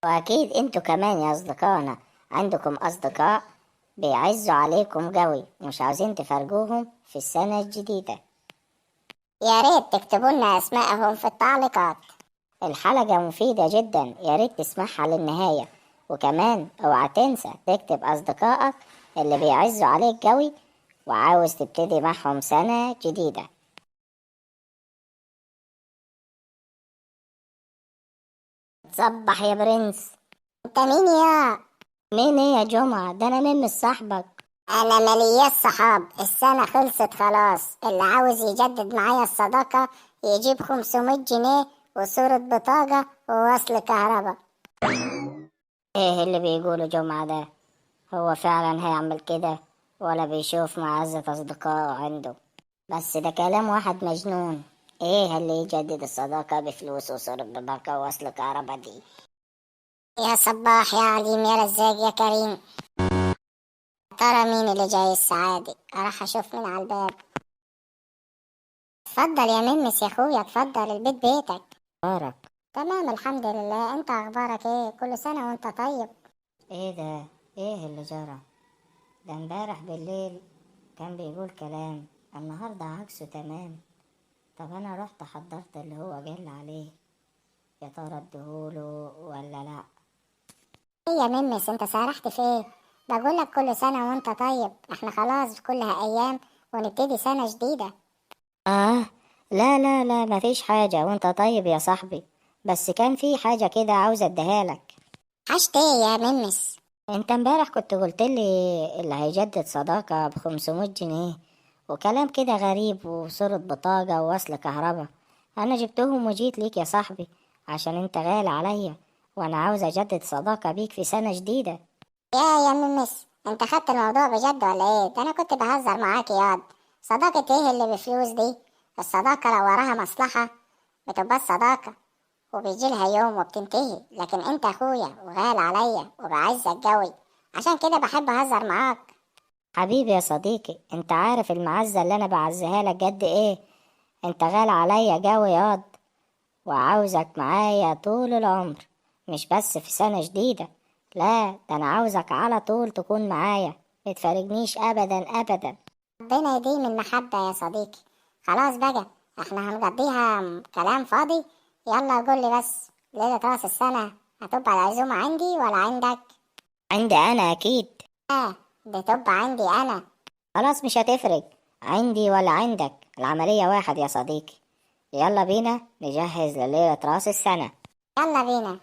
وأكيد انتوا كمان يا أصدقائنا عندكم أصدقاء بيعزوا عليكم قوي ومش عاوزين تفرجوهم في السنة الجديدة. يا ريت تكتبوا لنا أسمائهم في التعليقات. الحلقة مفيدة جدا، يا ريت تسمعها للنهاية. وكمان اوعى تنسى تكتب أصدقائك اللي بيعزوا عليك قوي وعاوز تبتدي معهم سنة جديدة. تصبح يا برنس. انت مين يا؟ مين ايه يا جمعة؟ ده انا مين صاحبك. انا مالياش صحاب، السنة خلصت خلاص. اللي عاوز يجدد معايا الصداقة يجيب 500 جنيه وصورة بطاقة ووصل كهرباء. ايه اللي بيقوله جمعة ده؟ هو فعلا هيعمل كده ولا بيشوف معزة أصدقائه عنده؟ بس ده كلام واحد مجنون. ايه اللي يجدد الصداقة بفلوس وصورة بطاقة ووصل كهرباء دي؟ يا صباح يا عليم يا رزاق يا كريم. ترى مين اللي جاي السعادة؟ اروح اشوف مين على الباب. اتفضل يا ممس يا اخويا، اتفضل، البيت بيتك. بارك. تمام الحمد لله، انت اخبارك ايه؟ كل سنة وانت طيب. ايه ده؟ ايه اللي جرى؟ ده امبارح بالليل كان بيقول كلام، النهاردة عكسه تمام. طب انا رحت حضرت اللي هو قال عليه، يا ترى اديهوله ولا لا؟ ايه يا ممس انت سرحت في ايه؟ بقولك كل سنة وانت طيب، احنا خلاص كلها ايام ونبتدي سنة جديدة. آه، لا لا لا مفيش حاجة وانت طيب يا صاحبي، بس كان في حاجة كده عاوز اديها لك. حاجة ايه يا ممس؟ انت امبارح كنت قلت لي اللي هيجدد صداقة ب500 جنيه وكلام كده غريب وصورة بطاقة ووصل كهرباء. انا جبتهم وجيت ليك يا صاحبي عشان انت غالي عليا وانا عاوز اجدد صداقة بيك في سنة جديدة. يا ممس انت خدت الموضوع بجد ولا ايه؟ ده انا كنت بهزر معاك ياض. صداقة ايه اللي بفلوس دي؟ الصداقة لو وراها مصلحة بتبقى صداقة وبيجيلها يوم وبتنتهي، لكن انت اخويا وغالي عليا وبعزك قوي، عشان كده بحب اهزر معاك. حبيبي يا صديقي، انت عارف المعزة اللي انا بعزها لك قد ايه؟ انت غالي عليا قوي ياض وعاوزك معايا طول العمر، مش بس في سنة جديدة. لا، ده انا عاوزك على طول تكون معايا، متفارقنيش ابدا ابدا. ربنا يديم المحبة يا صديقي. خلاص بقى، احنا هنقضيها كلام فاضي. يلا قول لي بس، ليلة راس السنة هتبقى العزومة عندي ولا عندك؟ عندي انا اكيد. دي تبقى عندي انا. خلاص مش هتفرق عندي ولا عندك، العملية واحد يا صديقي. يلا بينا نجهز لليلة راس السنة. يلا بينا.